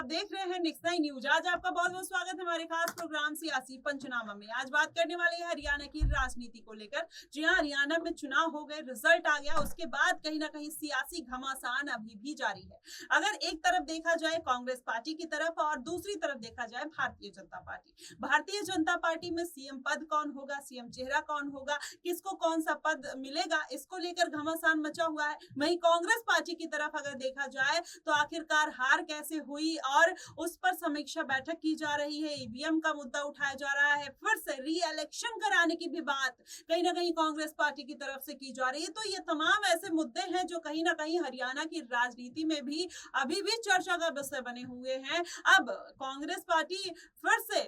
आप देख रहे हैं नेक्स्ट नाइन न्यूज। आज आपका बहुत बहुत स्वागत है हमारे खास प्रोग्राम सियासी पंचनामा में। आज बात करने वाले हैं हरियाणा की राजनीति को लेकर। जी हाँ, हरियाणा में चुनाव हो गए, रिजल्ट आ गया, उसके बाद कहीं ना कहीं सियासी घमासान अभी भी जारी है। अगर एक तरफ देखा जाए कांग्रेस पार्टी की तरफ और दूसरी तरफ देखा जाए भारतीय जनता पार्टी। भारतीय जनता पार्टी में सीएम पद कौन होगा, सीएम चेहरा कौन होगा, किसको कौन सा पद मिलेगा, इसको लेकर घमासान मचा हुआ है। वहीं कांग्रेस पार्टी की तरफ अगर देखा जाए तो आखिरकार हार कैसे हुई और उस पर समीक्षा बैठक की जा रही है। ईवीएम का मुद्दा उठाया जा रहा है, फिर से री इलेक्शन कराने की भी बात कहीं ना कहीं कांग्रेस पार्टी की तरफ से की जा रही है। तो ये तमाम ऐसे मुद्दे हैं जो कहीं ना कहीं हरियाणा की राजनीति में भी अभी भी चर्चा का विषय बने हुए हैं। अब कांग्रेस पार्टी फिर से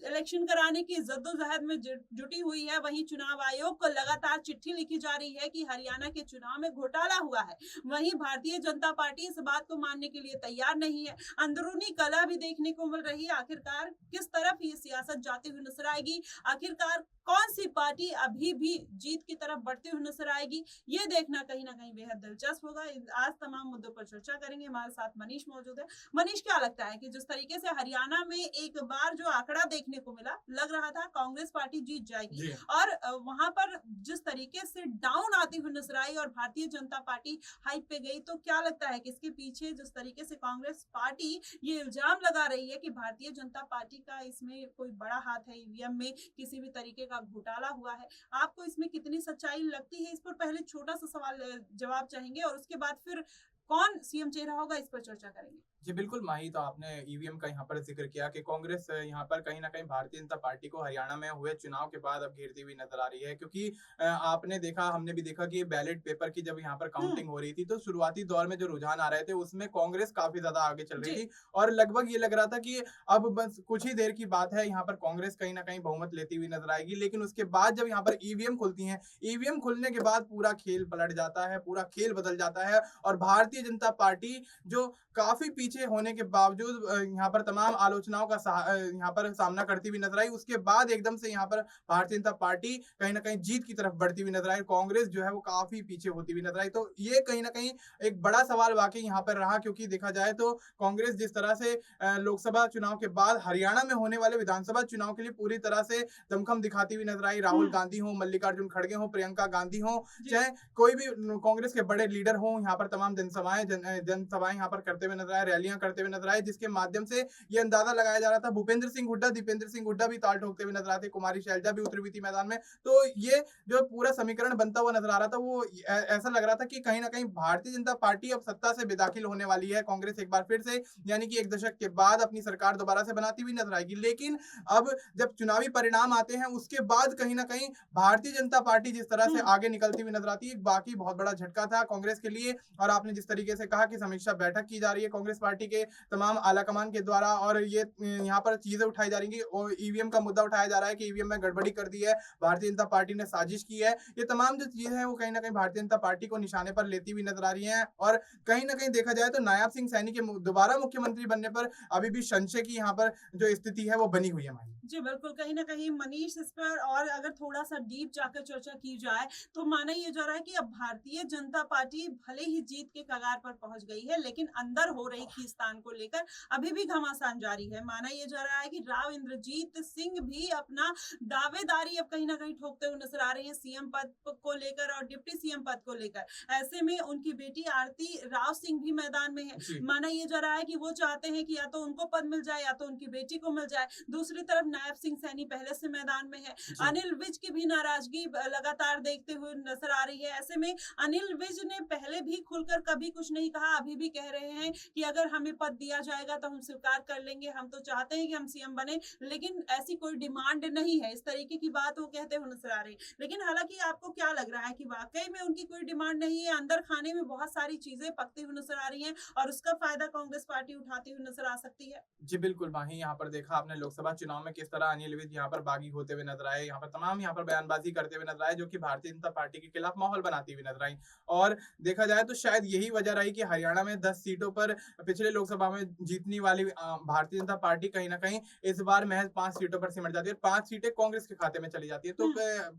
इलेक्शन कराने की जद्दोजहद में जुटी हुई है। वहीं चुनाव आयोग को लगातार चिट्ठी लिखी जा रही है कि हरियाणा के चुनाव में घोटाला हुआ है। वहीं भारतीय जनता पार्टी इस बात को मानने के लिए तैयार नहीं है। अंदरूनी कला भी देखने को मिल रही है। आखिरकार किस तरफ ये सियासत जाती हुई नजर आएगी, आखिरकार कौन सी पार्टी अभी भी जीत की तरफ बढ़ती हुई नजर आएगी, ये देखना कहीं ना कहीं बेहद दिलचस्प होगा। आज तमाम मुद्दों पर चर्चा करेंगे। हमारे साथ मनीष मौजूद है। मनीष, क्या लगता है कि जिस तरीके से हरियाणा में एक बार जो आंकड़ा देखने को मिला, लग रहा था कांग्रेस पार्टी जीत जाएगी और वहां पर जिस तरीके से डाउन आती हुई नजर आई और भारतीय जनता पार्टी हाइप पे गई, तो क्या लगता है कि इसके पीछे जिस तरीके से कांग्रेस पार्टी ये इल्जाम लगा रही है कि भारतीय जनता पार्टी का इसमें कोई बड़ा हाथ है, ईवीएम में किसी भी तरीके का घोटाला हुआ है, आपको इसमें कितनी सच्चाई लगती है? इस पर पहले छोटा सा सवाल जवाब चाहेंगे और उसके बाद फिर कौन सीएम चेहरा होगा इस पर चर्चा करेंगे। जी बिल्कुल माही, तो आपने ईवीएम का यहाँ पर जिक्र किया कि कांग्रेस यहाँ पर कहीं ना कहीं भारतीय जनता पार्टी को हरियाणा में हुए चुनाव के बाद अब घेरती हुई नजर आ रही है। क्योंकि आपने देखा, हमने भी देखा कि बैलेट पेपर की जब यहाँ पर काउंटिंग हो रही थी तो शुरुआती दौर में जो रुझान आ रहे थे उसमें कांग्रेस काफी ज्यादा आगे चल रही थी और लगभग ये लग रहा था कि अब बस कुछ ही देर की बात है, यहाँ पर कांग्रेस कहीं ना कहीं बहुमत लेती हुई नजर आएगी। लेकिन उसके बाद जब यहाँ पर ईवीएम खुलती है, ईवीएम खुलने के बाद पूरा खेल पलट जाता है, पूरा खेल बदल जाता है और भारतीय जनता पार्टी जो काफी पीछे होने के बावजूद यहाँ पर तमाम आलोचनाओं का यहाँ पर सामना करती हुई नजर आई। उसके बाद एकदम से यहाँ पर भारतीय जनता पार्टी कहीं ना कहीं जीत की तरफ बढ़ती हुई नजर आई, कांग्रेस जो है वो काफी पीछे होती हुई नजर आई। तो ये कहीं ना कहीं एक बड़ा सवाल वाकई यहाँ पर रहा, क्योंकि देखा जाए तो कांग्रेस जिस तरह से लोकसभा चुनाव के बाद हरियाणा में होने वाले विधानसभा चुनाव के लिए पूरी तरह से दमखम दिखाती हुई नजर आई। राहुल गांधी हो, मल्लिकार्जुन खड़गे हो, प्रियंका गांधी हो, चाहे कोई भी कांग्रेस के बड़े लीडर हो, यहाँ पर तमाम जनसभाएं यहाँ पर करते हुए नजर आए, रैलियां करते हुए नजर आए, जिसके माध्यम से ये अंदाजा लगाया जा रहा था। भूपेंद्र सिंह हुड्डा, दीपेंद्र सिंह हुड्डा भी ताल ठोकते हुए नजर आते, कुमारी शैलजा भी उतरी हुई थी मैदान में। तो ये जो पूरा समीकरण बनता हुआ नजर आ रहा था वो ऐसा लग रहा था कि कहीं ना कहीं भारतीय जनता पार्टी अब सत्ता से बेदाखिल होने वाली है। कांग्रेस एक बार फिर से, यानी कि एक दशक के बाद अपनी सरकार दोबारा से बनाती हुई नजर आएगी। लेकिन अब जब चुनावी परिणाम आते हैं उसके बाद कहीं ना कहीं भारतीय जनता पार्टी जिस तरह से आगे निकलती हुई नजर आती है, बाकी बहुत बड़ा झटका था कांग्रेस के लिए। और आपने जिस तरीके से कहा कि समीक्षा बैठक की जा रही है कांग्रेस पार्टी के तमाम आलाकमान के द्वारा और ये यहाँ पर चीजें उठाई जा रही है, ईवीएम का मुद्दा उठाया जा रहा है कि ईवीएम में गड़बड़ी कर दी है, भारतीय जनता पार्टी ने साजिश की है। ये तमाम जो चीजें हैं वो कहीं ना कहीं भारतीय जनता पार्टी को निशाने पर लेती हुई नजर आ रही हैं। और कहीं ना कहीं देखा जाए तो नायब सिंह सैनी के दोबारा मुख्यमंत्री बनने पर अभी भी संशय की यहाँ पर जो स्थिति है वो बनी हुई है। जी बिल्कुल, कहीं ना कहीं मनीष इस पर और अगर थोड़ा सा डीप जाकर चर्चा की जाए तो माना ये जा रहा है कि अब भारतीय जनता पार्टी भले ही जीत के कगार पर पहुंच गई है, लेकिन अंदर हो रही खींचतान को लेकर अभी भी घमासान जारी है। माना ये जा रहा है कि राव इंद्रजीत सिंह भी अपना दावेदारी अब कहीं ना कहीं ठोकते हुए नजर आ रही है सीएम पद को लेकर और डिप्टी सीएम पद को लेकर। ऐसे में उनकी बेटी आरती राव सिंह भी मैदान में है। माना ये जा रहा है कि वो चाहते हैं कि या तो उनको पद मिल जाए या तो उनकी बेटी को मिल जाए। दूसरी तरफ नायब सिंह सैनी पहले से मैदान में है। अनिल विज की भी नाराजगी लगातार देखते हुए नजर आ रही है। ऐसे में अनिल विज ने पहले भी खुलकर कभी कुछ नहीं कहा, अभी भी कह रहे हैं कि अगर हमें पद दिया जाएगा तो हम स्वीकार कर लेंगे, हम तो चाहते हैं कि हम सीएम बने, लेकिन ऐसी कोई डिमांड नहीं है। इस तरीके की बात वो कहते हुए नजर आ रही है। लेकिन हालांकि आपको क्या लग रहा है कि वाकई में उनकी कोई डिमांड नहीं है? अंदर खाने में बहुत सारी चीजें पकती हुई नजर आ रही है और उसका फायदा कांग्रेस पार्टी उठाती हुई नजर आ सकती है। जी बिल्कुल माही, यहाँ पर देखा आपने लोकसभा चुनाव में किस तरह अनिल विज यहाँ पर बागी होते हुए नजर आए, यहाँ पर तमाम यहाँ पर बयानबाजी करते हुए नजर आए, जो कि भारतीय जनता पार्टी के खिलाफ माहौल बनाती हुई नजर आई। और देखा जाए तो शायद यही वजह रही कि हरियाणा में 10 सीटों पर पिछले लोकसभा में जीतने वाली भारतीय जनता पार्टी कहीं ना कहीं इस बार महज 5 सीटों पर सिमट जाती है और 5 सीटें कांग्रेस के खाते में चली जाती है। तो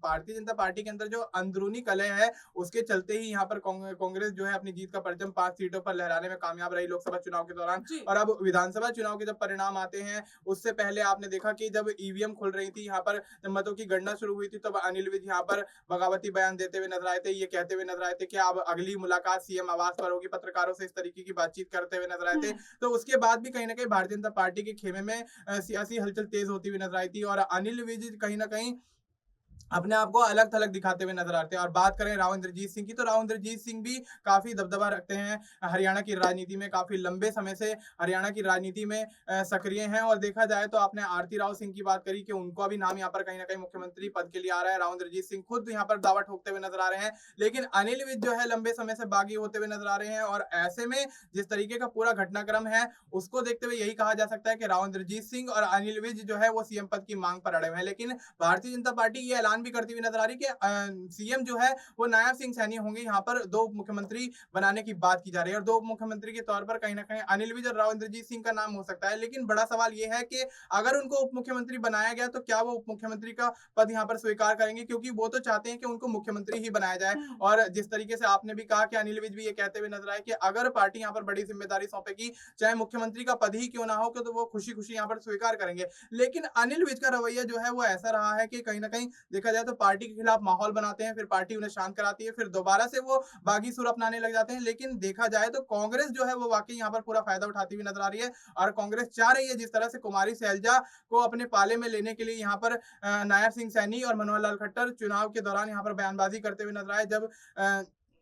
भारतीय जनता पार्टी के अंदर जो अंदरूनी कलह है उसके चलते ही यहाँ पर कांग्रेस जो है अपनी जीत का परचम 5 सीटों पर लहराने में कामयाब रही लोकसभा चुनाव के दौरान। और अब विधानसभा चुनाव के जब परिणाम आते हैं उससे पहले आपने देखा कि जब ईवीएम खुल रही थी, यहाँ पर जब मतों की गणना शुरू हुई थी, तब अनिल विज यहाँ पर बगावती बयान देते हुए नजर आए थे, ये कहते हुए नजर आए थे कि अब अगली मुलाकात सीएम आवास पर होगी, पत्रकारों से इस तरीके की बातचीत करते हुए नजर आए थे। तो उसके बाद भी कहीं ना कहीं भारतीय जनता पार्टी के खेमे में सियासी हलचल तेज होती हुई नजर आई थी और अनिल विज कहीं ना कहीं अपने आप को अलग थलग दिखाते हुए नजर आते हैं। और बात करें राव इंद्रजीत सिंह की, तो राव इंद्रजीत सिंह भी काफी दबदबा रखते हैं हरियाणा की राजनीति में, काफी लंबे समय से हरियाणा की राजनीति में सक्रिय हैं। और देखा जाए तो आपने आरती राव सिंह की बात करी कि उनको भी नाम यहाँ पर कहीं ना कहीं मुख्यमंत्री पद के लिए आ रहा है, राव इंद्रजीत सिंह खुद यहाँ पर दावा ठोकते हुए नजर आ रहे हैं। लेकिन अनिल विज जो है लंबे समय से बागी होते हुए नजर आ रहे हैं और ऐसे में जिस तरीके का पूरा घटनाक्रम है उसको देखते हुए यही कहा जा सकता है कि राव इंद्रजीत सिंह और अनिल विज जो है वो सीएम पद की मांग पर अड़े हुए हैं। लेकिन भारतीय जनता पार्टी ये ऐलान भी करती हुई नजर आ रही है कि सीएम जो है वो नायब सिंह सैनी होंगे, यहाँ पर 2 मुख्यमंत्री बनाने की बात की जा रही है और 2 मुख्यमंत्री के तौर पर कहीं ना कहीं अनिल विज और राव इंद्रजीत सिंह का नाम हो सकता है। लेकिन बड़ा सवाल ये है कि अगर उनको उप मुख्यमंत्री बनाया गया तो क्या वो उप मुख्यमंत्री का पद यहाँ पर स्वीकार करेंगे, क्योंकि वो तो चाहते हैं कि उनको मुख्यमंत्री ही बनाया जाए। और जिस तरीके से आपने भी कहा कि अनिल विज भी ये कहते हुए नजर आए कि अगर पार्टी यहाँ पर बड़ी जिम्मेदारी सौंपेगी, चाहे मुख्यमंत्री का पद ही क्यों ना हो, तो वो खुशी खुशी यहाँ पर स्वीकार करेंगे। लेकिन अनिल विज का रवैया जो है वो ऐसा रहा है कि कहीं ना कहीं देखा जाए तो पार्टी के खिलाफ माहौल बनाते हैं, फिर पार्टी उन्हें शांत कराती है, फिर दोबारा से वो बागी सुर अपनाने लग जाते हैं। लेकिन देखा जाए तो कांग्रेस जो है वो वाकई यहाँ पर पूरा फायदा उठाती हुई नजर आ रही है और कांग्रेस चाह रही है जिस तरह से कुमारी सैलजा को अपने पाले में लेने के लिए यहाँ पर नायब सिंह सैनी और मनोहर लाल खट्टर चुनाव के दौरान यहाँ पर बयानबाजी करते हुए नजर आए। जब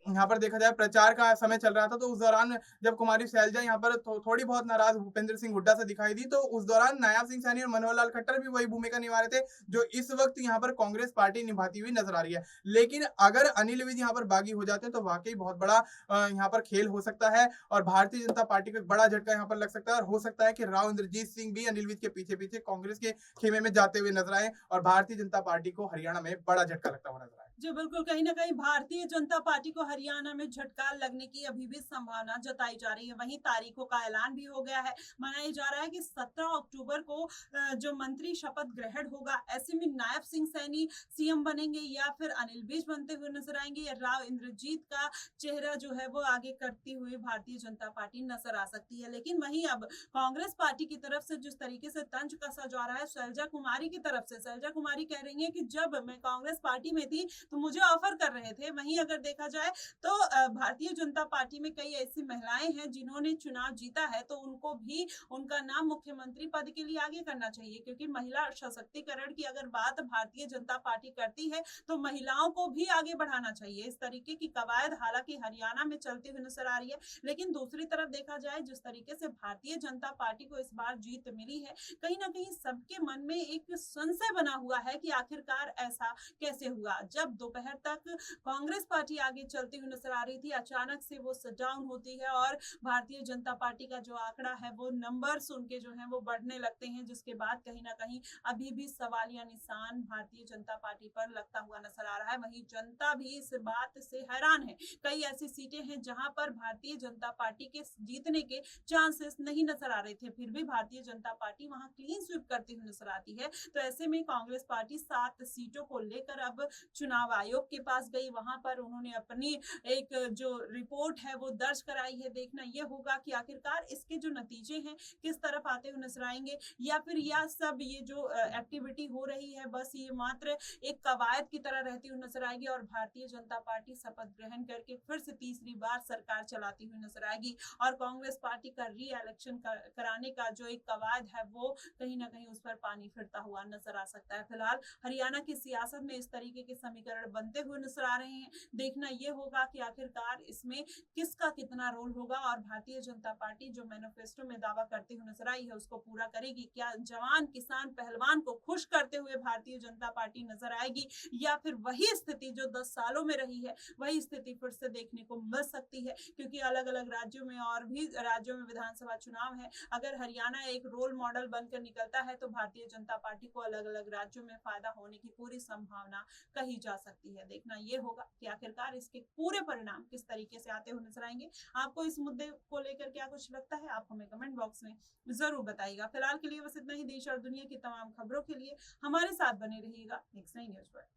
यहाँ पर देखा जाए प्रचार का समय चल रहा था तो उस दौरान जब कुमारी सैलजा यहाँ पर थोड़ी बहुत नाराज भूपेंद्र सिंह हुड्डा से दिखाई दी, तो उस दौरान नायब सिंह सैनी और मनोहर लाल खट्टर भी वही भूमिका निभा रहे थे जो इस वक्त यहाँ पर कांग्रेस पार्टी निभाती हुई नजर आ रही है। लेकिन अगर अनिल विज यहाँ पर बागी हो जाते हैं तो वाकई बहुत बड़ा यहाँ पर खेल हो सकता है और भारतीय जनता पार्टी को एक बड़ा झटका यहाँ पर लग सकता है और हो सकता है कि राव इंद्रजीत सिंह भी अनिल विज के पीछे पीछे कांग्रेस के खेमे में जाते हुए नजर आए और भारतीय जनता पार्टी को हरियाणा में बड़ा झटका लगता हुआ नजर आए। जी बिल्कुल, कहीं ना कहीं भारतीय जनता पार्टी को हरियाणा में झटका लगने की अभी भी संभावना जताई जा रही है। वहीं तारीखों का ऐलान भी हो गया है, मनाया जा रहा है कि 17 अक्टूबर को जो मंत्री शपथ ग्रहण होगा, ऐसे में नायब सिंह सैनी सीएम बनेंगे या फिर अनिल विज बनते हुए नजर आएंगे या राव इंद्रजीत का चेहरा जो है वो आगे करती हुई भारतीय जनता पार्टी नजर आ सकती है। लेकिन वहीं अब कांग्रेस पार्टी की तरफ से जिस तरीके से तंज कसा जा रहा है, सैलजा कुमारी की तरफ से, सैलजा कुमारी कह रही है कि जब मैं कांग्रेस पार्टी में थी तो मुझे ऑफर कर रहे थे। वहीं अगर देखा जाए तो भारतीय जनता पार्टी में कई ऐसी महिलाएं हैं जिन्होंने चुनाव जीता है, तो उनको भी उनका नाम मुख्यमंत्री पद के लिए आगे करना चाहिए, क्योंकि महिला सशक्तिकरण की अगर बात भारतीय जनता पार्टी करती है तो महिलाओं को भी आगे बढ़ाना चाहिए। इस तरीके की कवायद हालांकि हरियाणा में चलती हुई नजर आ रही है, लेकिन दूसरी तरफ देखा जाए जिस तरीके से भारतीय जनता पार्टी को इस बार जीत मिली है, कहीं ना कहीं सबके मन में एक संशय बना हुआ है कि आखिरकार ऐसा कैसे हुआ। जब दोपहर तक कांग्रेस पार्टी आगे चलती हुई नजर आ रही थी, अचानक से वो शट डाउन होती है और भारतीय जनता पार्टी का जो आंकड़ा है वो नंबर्स उनके जो है वो बढ़ने लगते हैं, जिसके बाद कहीं ना कहीं अभी भी सवालिया निशान भारतीय जनता पार्टी पर लगता हुआ नजर आ रहा है। वहीं जनता भी इस बात से हैरान है, कई ऐसी सीटें हैं जहां पर भारतीय जनता पार्टी के जीतने के चांसेस नहीं नजर आ रहे थे, फिर भी भारतीय जनता पार्टी वहां क्लीन स्वीप करती हुई नजर आती है। तो ऐसे में कांग्रेस पार्टी 7 सीटों को लेकर अब चुनाव आयोग के पास गई, वहां पर उन्होंने अपनी एक जो रिपोर्ट है वो दर्ज कराई है। देखना यह होगा कि आखिरकार इसके जो नतीजे हैं किस तरफ आते हुए नजर आएंगे, या फिर यह सब ये जो एक्टिविटी हो रही है बस ये मात्र एक कवायद की तरह रहती हुई नजर आएगी और भारतीय जनता पार्टी शपथ ग्रहण करके फिर से तीसरी बार सरकार चलाती हुई नजर आएगी और कांग्रेस पार्टी का री इलेक्शन कराने का जो एक कवायद है वो कहीं ना कहीं उस पर पानी फिरता हुआ नजर आ सकता है। फिलहाल हरियाणा की सियासत में इस तरीके के समीकरण समीकरण बनते हुए नजर आ रहे हैं। देखना ये होगा कि आखिरकार इसमें किसका कितना रोल होगा और भारतीय जनता पार्टी जो मैनिफेस्टो में दावा करती हुई नजर आई है उसको पूरा करेगी। क्या जवान किसान पहलवान को खुश करते हुए भारतीय जनता पार्टी नजर आएगी, या फिर वही स्थिति जो 10 सालों में रही है वही स्थिति फिर से देखने को मिल सकती है? क्योंकि अलग अलग राज्यों में और भी राज्यों में विधानसभा चुनाव है। अगर हरियाणा एक रोल मॉडल बनकर निकलता है तो भारतीय जनता पार्टी को अलग अलग राज्यों में फायदा होने की पूरी संभावना कही जा सकती है। देखना ये होगा कि आखिरकार इसके पूरे परिणाम किस तरीके से आते हुए नजर आएंगे। आपको इस मुद्दे को लेकर क्या कुछ लगता है, आप हमें कमेंट बॉक्स में जरूर बताइएगा। फिलहाल के लिए बस इतना ही। देश और दुनिया की तमाम खबरों के लिए हमारे साथ बने रहिएगा नेक्स्ट 9 न्यूज पर।